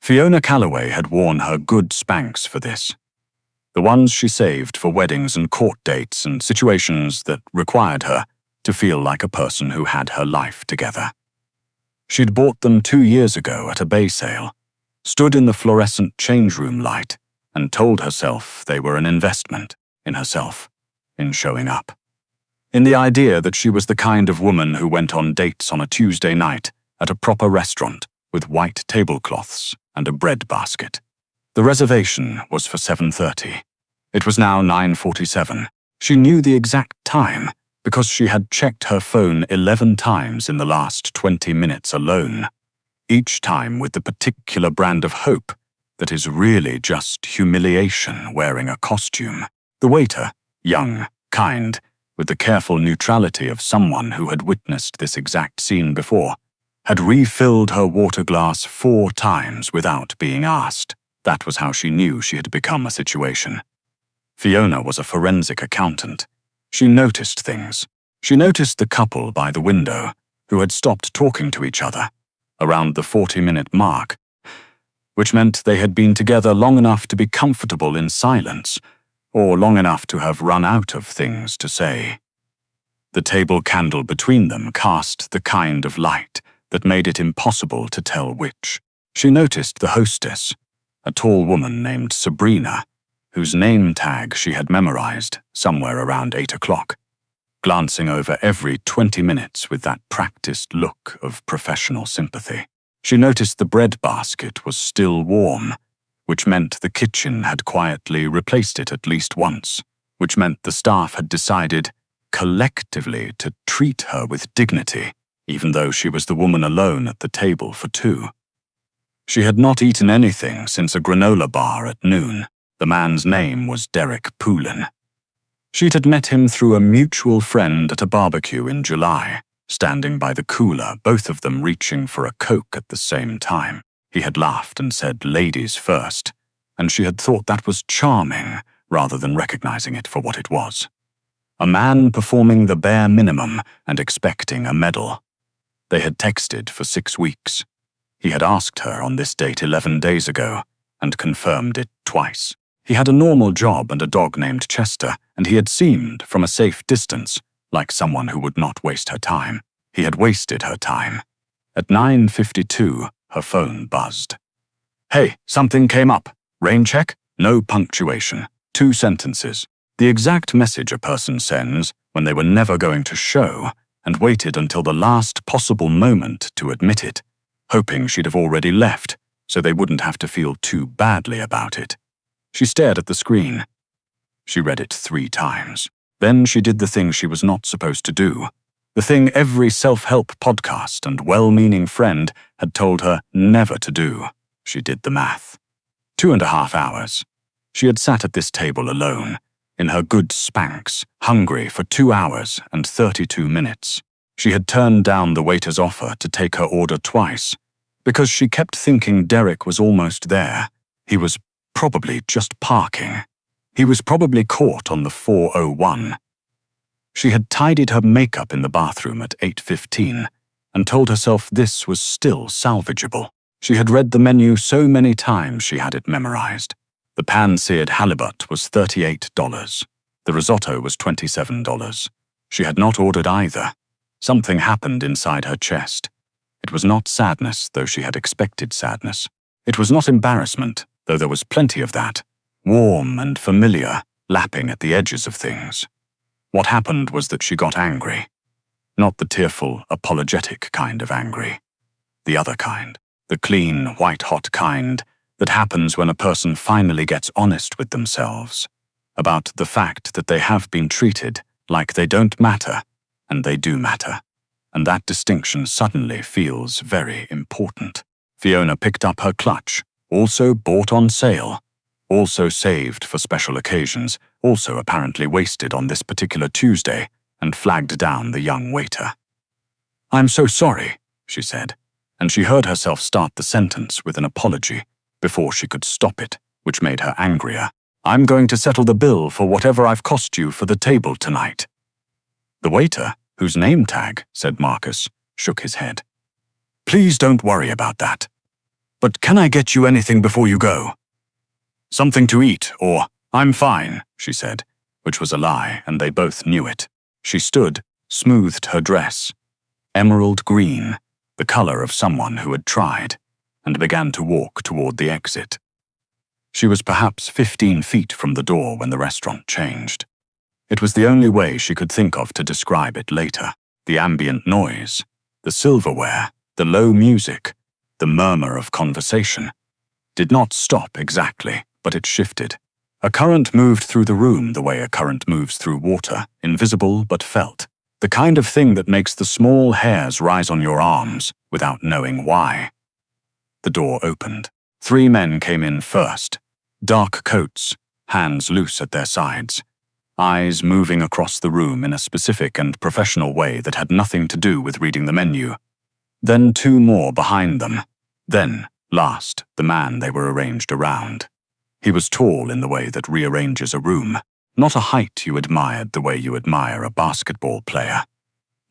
Fiona Calloway had worn her good Spanx for this. The ones she saved for weddings and court dates and situations that required her to feel like a person who had her life together. She'd bought them 2 years ago at a bay sale, stood in the fluorescent change room light, and told herself they were an investment in herself, in showing up. In the idea that she was the kind of woman who went on dates on a Tuesday night at a proper restaurant with white tablecloths and a bread basket. The reservation was for 7:30. It was now 9:47. She knew the exact time because she had checked her phone 11 times in the last 20 minutes alone, each time with the particular brand of hope that is really just humiliation wearing a costume. The waiter, young, kind, with the careful neutrality of someone who had witnessed this exact scene before, had refilled her water glass 4 times without being asked. That was how she knew she had become a situation. Fiona was a forensic accountant. She noticed things. She noticed the couple by the window, who had stopped talking to each other, around the 40-minute mark, which meant they had been together long enough to be comfortable in silence, or long enough to have run out of things to say. The table candle between them cast the kind of light that made it impossible to tell which. She noticed the hostess, a tall woman named Sabrina, whose name tag she had memorized somewhere around 8 o'clock, glancing over every 20 minutes with that practiced look of professional sympathy. She noticed the bread basket was still warm, which meant the kitchen had quietly replaced it at least once, which meant the staff had decided, collectively, to treat her with dignity, even though she was the woman alone at the table for 2. She had not eaten anything since a granola bar at noon. The man's name was Derek Poulin. She'd had met him through a mutual friend at a barbecue in July, standing by the cooler, both of them reaching for a Coke at the same time. He had laughed and said ladies first, and she had thought that was charming rather than recognizing it for what it was. A man performing the bare minimum and expecting a medal. They had texted for 6 weeks. He had asked her on this date 11 days ago and confirmed it twice. He had a normal job and a dog named Chester, and he had seemed, from a safe distance, like someone who would not waste her time. He had wasted her time. At 9:52, her phone buzzed. "Hey, something came up. Rain check? No punctuation. 2 sentences. The exact message a person sends when they were never going to show and waited until the last possible moment to admit it, hoping she'd have already left so they wouldn't have to feel too badly about it. She stared at the screen. She read it 3 times. Then she did the thing she was not supposed to do, the thing every self-help podcast and well-meaning friend had told her never to do. She did the math. 2.5 hours. She had sat at this table alone, in her good Spanx, hungry for 2 hours and 32 minutes. She had turned down the waiter's offer to take her order twice, because she kept thinking Derek was almost there. He was probably just parking. He was probably caught on the 401. She had tidied her makeup in the bathroom at 8:15 and told herself this was still salvageable. She had read the menu so many times she had it memorized. The pan-seared halibut was $38. The risotto was $27. She had not ordered either. Something happened inside her chest. It was not sadness, though she had expected sadness. It was not embarrassment, though there was plenty of that, warm and familiar, lapping at the edges of things. What happened was that she got angry. Not the tearful, apologetic kind of angry. The other kind. The clean, white-hot kind that happens when a person finally gets honest with themselves about the fact that they have been treated like they don't matter, and they do matter. And that distinction suddenly feels very important. Fiona picked up her clutch, also bought on sale, also saved for special occasions, also apparently wasted on this particular Tuesday, and flagged down the young waiter. "I'm so sorry," she said, and she heard herself start the sentence with an apology before she could stop it, which made her angrier. "I'm going to settle the bill for whatever I've cost you for the table tonight." The waiter, whose name tag said Marcus, shook his head. "Please don't worry about that." But can I get you anything before you go? Something to eat, or I'm fine, she said, which was a lie, and they both knew it. She stood, smoothed her dress, emerald green, the color of someone who had tried, and began to walk toward the exit. She was perhaps 15 feet from the door when the restaurant changed. It was the only way she could think of to describe it later. The ambient noise, the silverware, the low music, the murmur of conversation did not stop exactly, but it shifted. A current moved through the room the way a current moves through water, invisible but felt. The kind of thing that makes the small hairs rise on your arms without knowing why. The door opened. 3 men came in first. Dark coats, hands loose at their sides, eyes moving across the room in a specific and professional way that had nothing to do with reading the menu. Then 2 more behind them. Then, last, the man they were arranged around. He was tall in the way that rearranges a room, not a height you admired the way you admire a basketball player.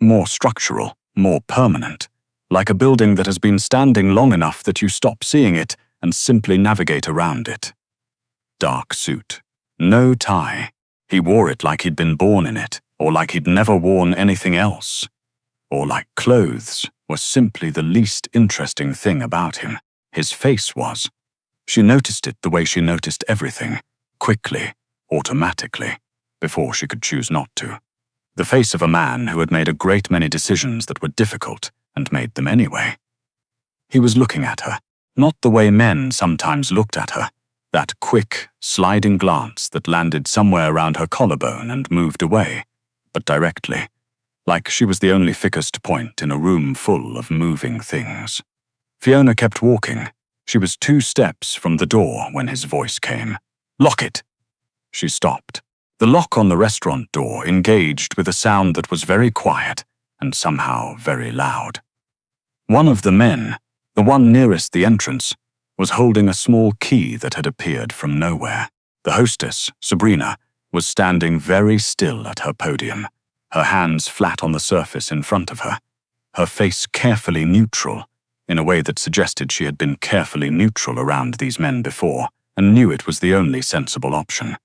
More structural, more permanent, like a building that has been standing long enough that you stop seeing it and simply navigate around it. Dark suit, no tie. He wore it like he'd been born in it, or like he'd never worn anything else. Or like clothes were simply the least interesting thing about him. His face was. She noticed it the way she noticed everything, quickly, automatically, before she could choose not to. The face of a man who had made a great many decisions that were difficult, and made them anyway. He was looking at her, not the way men sometimes looked at her, that quick, sliding glance that landed somewhere around her collarbone and moved away, but directly, like she was the only thickest point in a room full of moving things. Fiona kept walking. She was 2 steps from the door when his voice came. "Lock it!" She stopped. The lock on the restaurant door engaged with a sound that was very quiet and somehow very loud. One of the men, the one nearest the entrance, was holding a small key that had appeared from nowhere. The hostess, Sabrina, was standing very still at her podium, her hands flat on the surface in front of her, her face carefully neutral, in a way that suggested she had been carefully neutral around these men before and knew it was the only sensible option.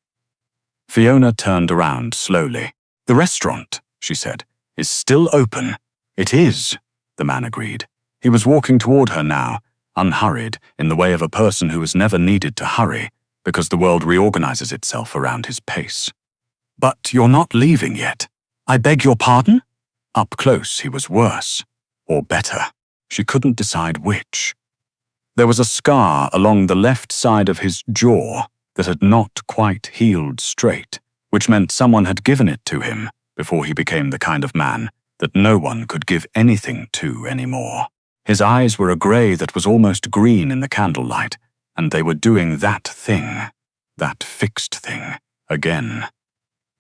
Fiona turned around slowly. "The restaurant," she said, "is still open." "It is," the man agreed. He was walking toward her now, unhurried, in the way of a person who has never needed to hurry, because the world reorganizes itself around his pace. "But you're not leaving yet." "I beg your pardon?" Up close, he was worse. Or better. She couldn't decide which. There was a scar along the left side of his jaw that had not quite healed straight, which meant someone had given it to him before he became the kind of man that no one could give anything to anymore. His eyes were a gray that was almost green in the candlelight, and they were doing that thing, that fixed thing, again.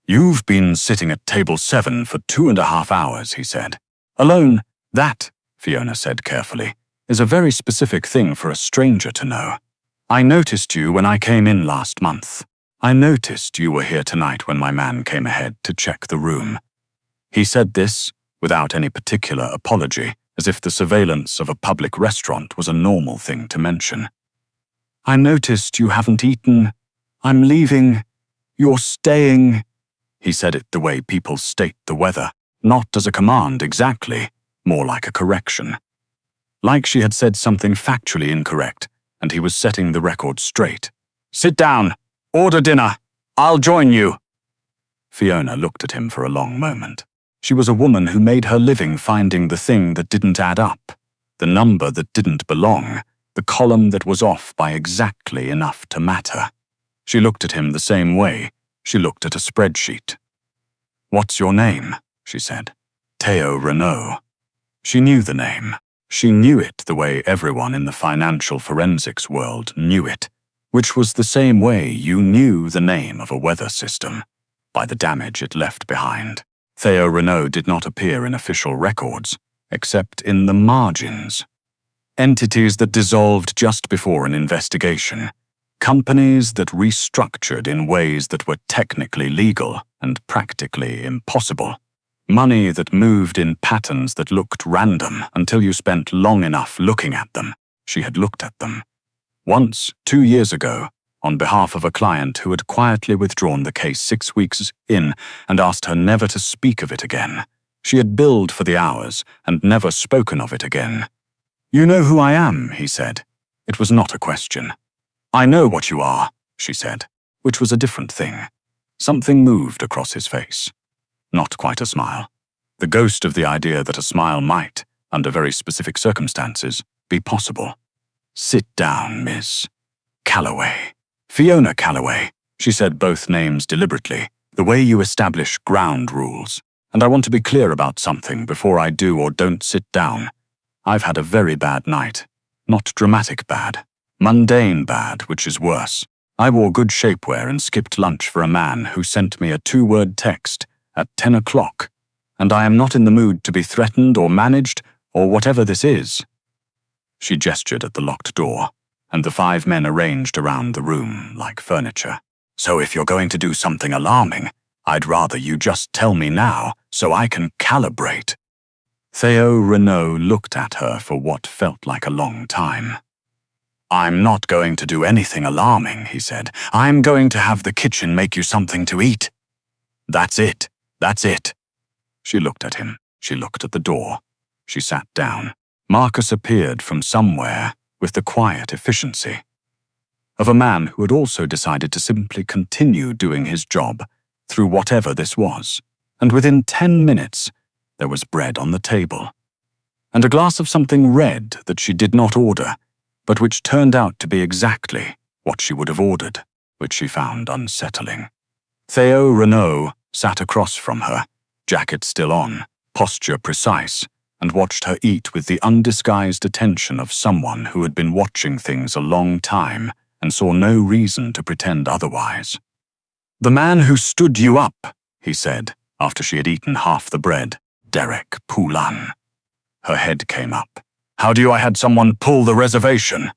"You've been sitting at table 7 for 2.5 hours, he said. "Alone, that," Fiona said carefully, "is a very specific thing for a stranger to know. I noticed you when I came in last month. I noticed you were here tonight when my man came ahead to check the room." He said this without any particular apology, as if the surveillance of a public restaurant was a normal thing to mention. "I noticed you haven't eaten. I'm leaving. You're staying." He said it the way people state the weather, not as a command exactly, more like a correction. Like she had said something factually incorrect, and he was setting the record straight. "Sit down. Order dinner. I'll join you." Fiona looked at him for a long moment. She was a woman who made her living finding the thing that didn't add up, the number that didn't belong, the column that was off by exactly enough to matter. She looked at him the same way she looked at a spreadsheet. "What's your name?" she said. "Theo Renault." She knew the name. She knew it the way everyone in the financial forensics world knew it, which was the same way you knew the name of a weather system, by the damage it left behind. Theo Renault did not appear in official records, except in the margins. Entities that dissolved just before an investigation. Companies that restructured in ways that were technically legal and practically impossible. Money that moved in patterns that looked random until you spent long enough looking at them. She had looked at them. Once, 2 years ago, on behalf of a client who had quietly withdrawn the case 6 weeks in and asked her never to speak of it again. She had billed for the hours and never spoken of it again. "You know who I am," he said. It was not a question. "I know what you are," she said, which was a different thing. Something moved across his face. Not quite a smile. The ghost of the idea that a smile might, under very specific circumstances, be possible. "Sit down, Miss Calloway. Fiona Calloway," she said both names deliberately, "the way you establish ground rules. And I want to be clear about something before I do or don't sit down. I've had a very bad night. Not dramatic bad. Mundane bad, which is worse. I wore good shapewear and skipped lunch for a man who sent me a 2-word text at 10 o'clock. And I am not in the mood to be threatened or managed or whatever this is." She gestured at the locked door, and the 5 men arranged around the room like furniture. "So if you're going to do something alarming, I'd rather you just tell me now so I can calibrate." Theo Renault looked at her for what felt like a long time. "I'm not going to do anything alarming," he said. "I'm going to have the kitchen make you something to eat. That's it. That's it." She looked at him. She looked at the door. She sat down. Marcus appeared from somewhere with the quiet efficiency of a man who had also decided to simply continue doing his job through whatever this was. And within 10 minutes, there was bread on the table, and a glass of something red that she did not order, but which turned out to be exactly what she would have ordered, which she found unsettling. Theo Renault sat across from her, jacket still on, posture precise, and watched her eat with the undisguised attention of someone who had been watching things a long time and saw no reason to pretend otherwise. "The man who stood you up," he said, after she had eaten half the bread, "Derek Poulin." Her head came up. "How do I had someone pull the reservation?"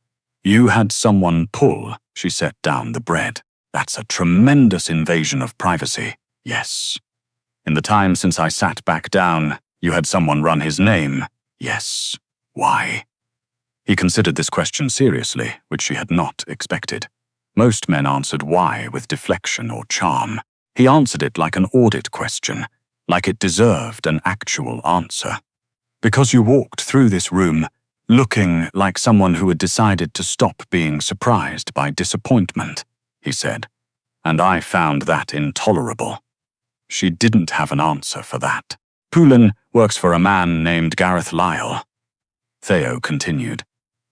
"You had someone pull," she set down the bread. "That's a tremendous invasion of privacy, yes. In the time since I sat back down, you had someone run his name, yes. Why?" He considered this question seriously, which she had not expected. Most men answered why with deflection or charm. He answered it like an audit question, like it deserved an actual answer. "Because you walked through this room looking like someone who had decided to stop being surprised by disappointment," he said, "and I found that intolerable." She didn't have an answer for that. "Poulin works for a man named Gareth Lyle." Theo continued.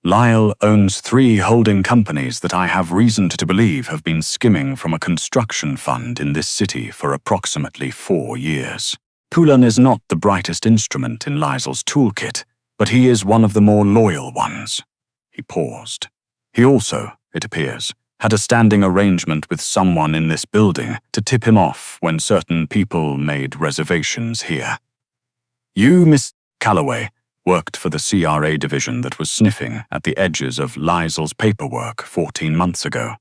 "Lyle owns 3 holding companies that I have reason to believe have been skimming from a construction fund in this city for approximately 4 years. Poulin is not the brightest instrument in Lysel's toolkit, but he is one of the more loyal ones." He paused. He also, it appears, had a standing arrangement with someone in this building to tip him off when certain people made reservations here. "You, Miss Calloway, worked for the CRA division that was sniffing at the edges of Lysel's paperwork 14 months ago."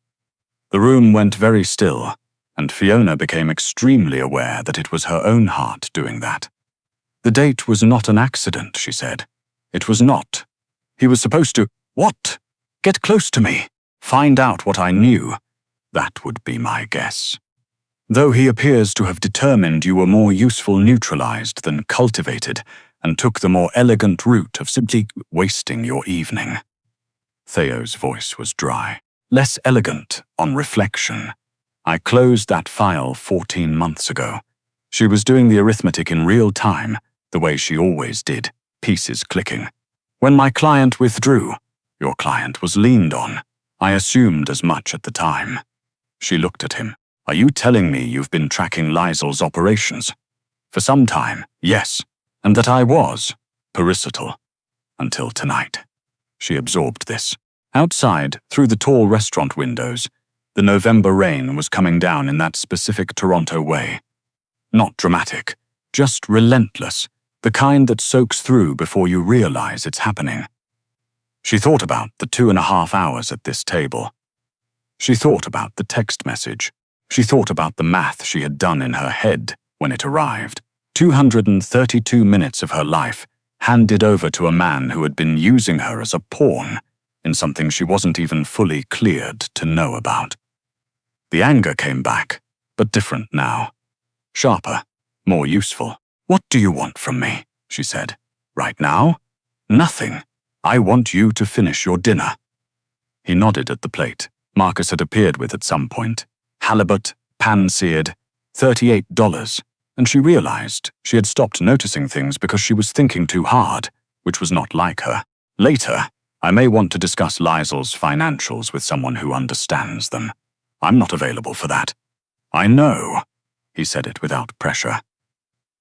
The room went very still, and Fiona became extremely aware that it was her own heart doing that. "The date was not an accident," she said. "It was not. He was supposed to— What? Get close to me. Find out what I knew. That would be my guess. Though he appears to have determined you were more useful neutralized than cultivated, and took the more elegant route of simply wasting your evening." Theo's voice was dry. "Less elegant, on reflection. I closed that file 14 months ago. She was doing the arithmetic in real time, the way she always did, pieces clicking. When my client withdrew, your client was leaned on. I assumed as much at the time." She looked at him. "Are you telling me you've been tracking Lysel's operations?" "For some time, yes. And that I was parietal until tonight." She absorbed this. Outside, through the tall restaurant windows, the November rain was coming down in that specific Toronto way. Not dramatic, just relentless, the kind that soaks through before you realize it's happening. She thought about the 2.5 hours at this table. She thought about the text message. She thought about the math she had done in her head when it arrived. 232 minutes of her life handed over to a man who had been using her as a pawn, in something she wasn't even fully cleared to know about. The anger came back, but different now. Sharper, more useful. "What do you want from me?" she said. "Right now?" "Nothing. I want you to finish your dinner." He nodded at the plate Marcus had appeared with at some point. Halibut, pan-seared, $38, and she realized she had stopped noticing things because she was thinking too hard, which was not like her. "Later, I may want to discuss Liesel's financials with someone who understands them. I'm not available for that." "I know," he said it without pressure.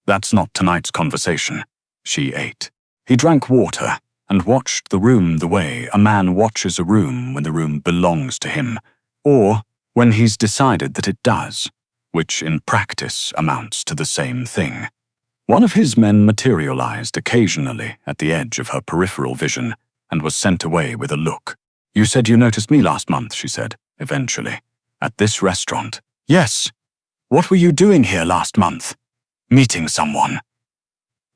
"That's not tonight's conversation." She ate. He drank water and watched the room the way a man watches a room when the room belongs to him, or when he's decided that it does, which in practice amounts to the same thing. One of his men materialized occasionally at the edge of her peripheral vision and was sent away with a look. "You said you noticed me last month," she said, eventually. "At this restaurant." "Yes. What were you doing here last month?" "Meeting someone."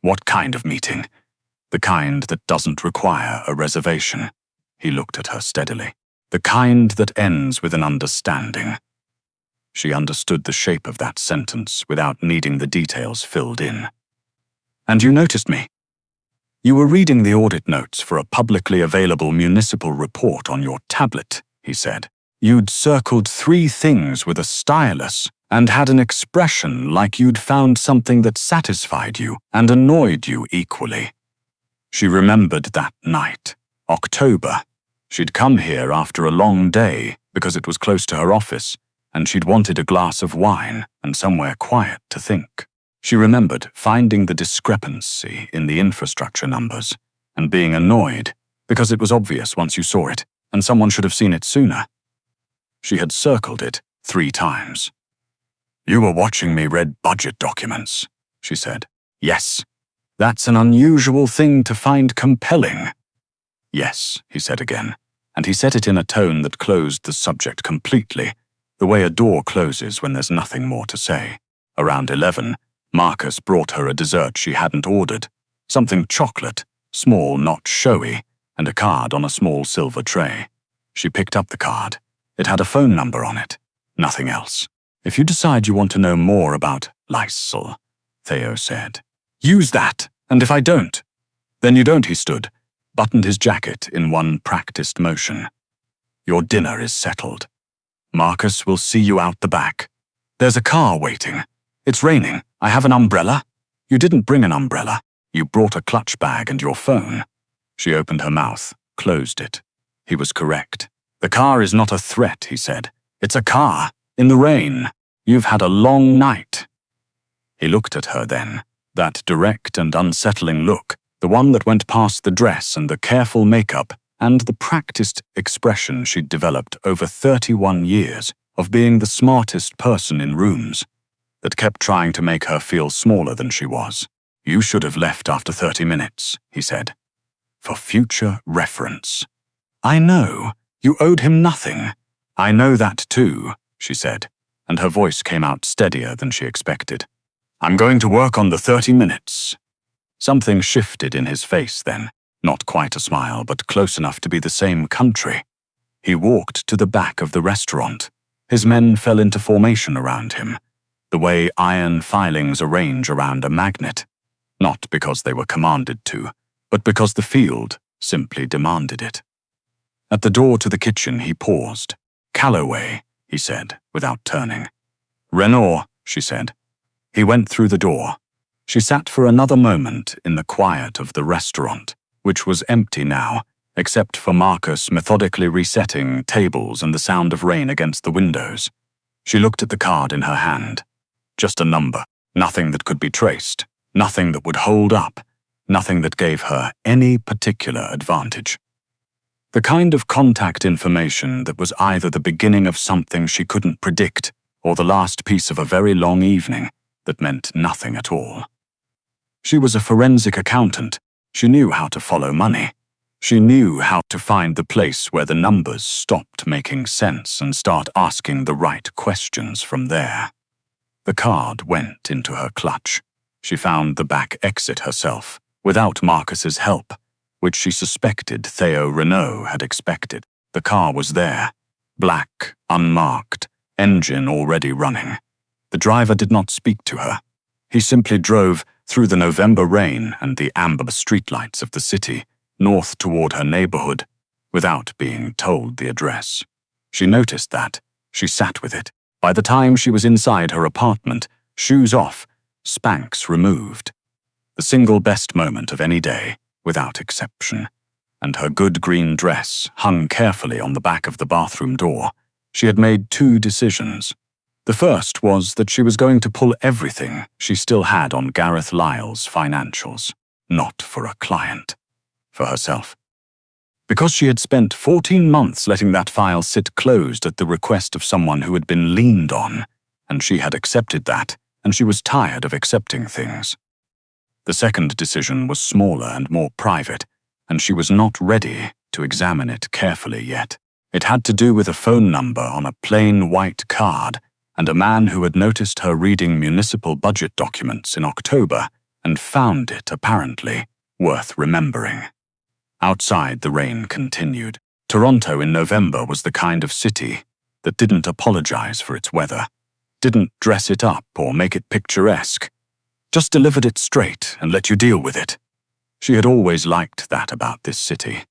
"What kind of meeting?" "The kind that doesn't require a reservation." He looked at her steadily. "The kind that ends with an understanding." She understood the shape of that sentence without needing the details filled in. "And you noticed me?" "You were reading the audit notes for a publicly available municipal report on your tablet," he said. "You'd circled 3 things with a stylus and had an expression like you'd found something that satisfied you and annoyed you equally." She remembered that night, October. She'd come here after a long day because it was close to her office, and she'd wanted a glass of wine and somewhere quiet to think. She remembered finding the discrepancy in the infrastructure numbers and being annoyed because it was obvious once you saw it, and someone should have seen it sooner. She had circled it 3 times. "You were watching me read budget documents," she said. "Yes. That's an unusual thing to find compelling." "Yes," he said again, and he said it in a tone that closed the subject completely, the way a door closes when there's nothing more to say. Around 11, Marcus brought her a dessert she hadn't ordered, something chocolate, small, not showy, and a card on a small silver tray. She picked up the card. It had a phone number on it. Nothing else. "If you decide you want to know more about Liesel," Theo said, "use that, and if I don't, then you don't." He stood, buttoned his jacket in one practiced motion. "Your dinner is settled. Marcus will see you out the back. There's a car waiting. It's raining. I have an umbrella." "You didn't bring an umbrella. You brought a clutch bag and your phone." She opened her mouth, closed it. He was correct. "The car is not a threat," he said. "It's a car. In the rain. You've had a long night." He looked at her then, that direct and unsettling look, the one that went past the dress and the careful makeup and the practiced expression she'd developed over 31 years of being the smartest person in rooms, that kept trying to make her feel smaller than she was. "You should have left after 30 minutes, he said. "For future reference." "I know. You owed him nothing." "I know that too," she said, and her voice came out steadier than she expected. "I'm going to work on the 30 minutes. Something shifted in his face then, not quite a smile, but close enough to be the same country. He walked to the back of the restaurant. His men fell into formation around him, the way iron filings arrange around a magnet, not because they were commanded to, but because the field simply demanded it. At the door to the kitchen he paused. "Calloway," he said, without turning. "Renaud," she said. He went through the door. She sat for another moment in the quiet of the restaurant, which was empty now, except for Marcus methodically resetting tables and the sound of rain against the windows. She looked at the card in her hand. Just a number, nothing that could be traced, nothing that would hold up, nothing that gave her any particular advantage. The kind of contact information that was either the beginning of something she couldn't predict or the last piece of a very long evening that meant nothing at all. She was a forensic accountant. She knew how to follow money. She knew how to find the place where the numbers stopped making sense and start asking the right questions from there. The card went into her clutch. She found the back exit herself, without Marcus's help. which she suspected Theo Renault had expected. The car was there, black, unmarked, engine already running. The driver did not speak to her. He simply drove through the November rain and the amber streetlights of the city, north toward her neighborhood, without being told the address. She noticed that. She sat with it. By the time she was inside her apartment, shoes off, Spanx removed. The single best moment of any day, without exception. And her good green dress hung carefully on the back of the bathroom door. She had made 2 decisions. The first was that she was going to pull everything she still had on Gareth Lyle's financials, not for a client, for herself. Because she had spent 14 months letting that file sit closed at the request of someone who had been leaned on, and she had accepted that, and she was tired of accepting things. The second decision was smaller and more private, and she was not ready to examine it carefully yet. It had to do with a phone number on a plain white card and a man who had noticed her reading municipal budget documents in October and found it, apparently, worth remembering. Outside, the rain continued. Toronto in November was the kind of city that didn't apologize for its weather, didn't dress it up or make it picturesque, just delivered it straight and let you deal with it. She had always liked that about this city.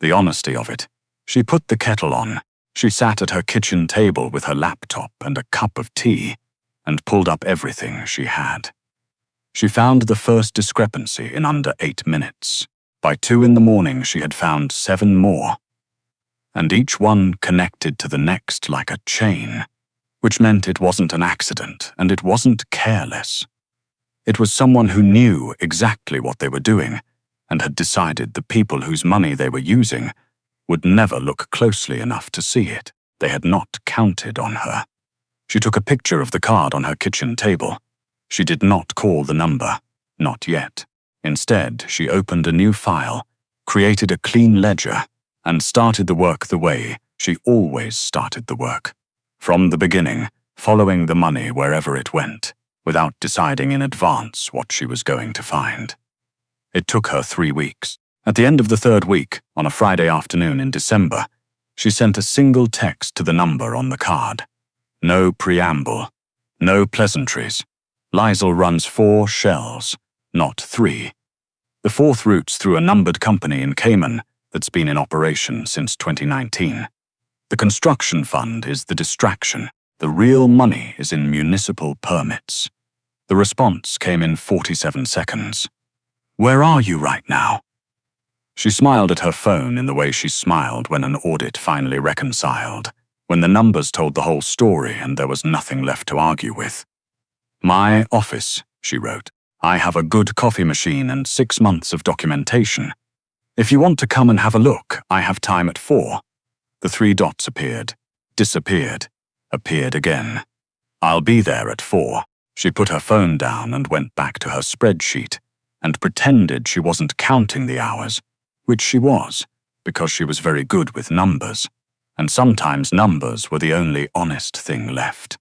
The honesty of it. She put the kettle on. She sat at her kitchen table with her laptop and a cup of tea and pulled up everything she had. She found the first discrepancy in under 8 minutes. By 2 in the morning, she had found 7 more, and each one connected to the next like a chain, which meant it wasn't an accident and it wasn't careless. It was someone who knew exactly what they were doing and had decided the people whose money they were using would never look closely enough to see it. They had not counted on her. She took a picture of the card on her kitchen table. She did not call the number, not yet. Instead, she opened a new file, created a clean ledger, and started the work the way she always started the work. From the beginning, following the money wherever it went, without deciding in advance what she was going to find. It took her 3 weeks. At the end of the 3rd week, on a Friday afternoon in December, she sent a single text to the number on the card. No preamble, no pleasantries. Lysel runs 4 shells, not 3. The 4th route's through a numbered company in Cayman that's been in operation since 2019. The construction fund is the distraction. The real money is in municipal permits. The response came in 47 seconds. Where are you right now? She smiled at her phone in the way she smiled when an audit finally reconciled, when the numbers told the whole story and there was nothing left to argue with. My office, she wrote. I have a good coffee machine and 6 months of documentation. If you want to come and have a look, I have time at 4. The 3 dots appeared, disappeared, appeared again. I'll be there at 4. She put her phone down and went back to her spreadsheet and pretended she wasn't counting the hours, which she was, because she was very good with numbers, and sometimes numbers were the only honest thing left.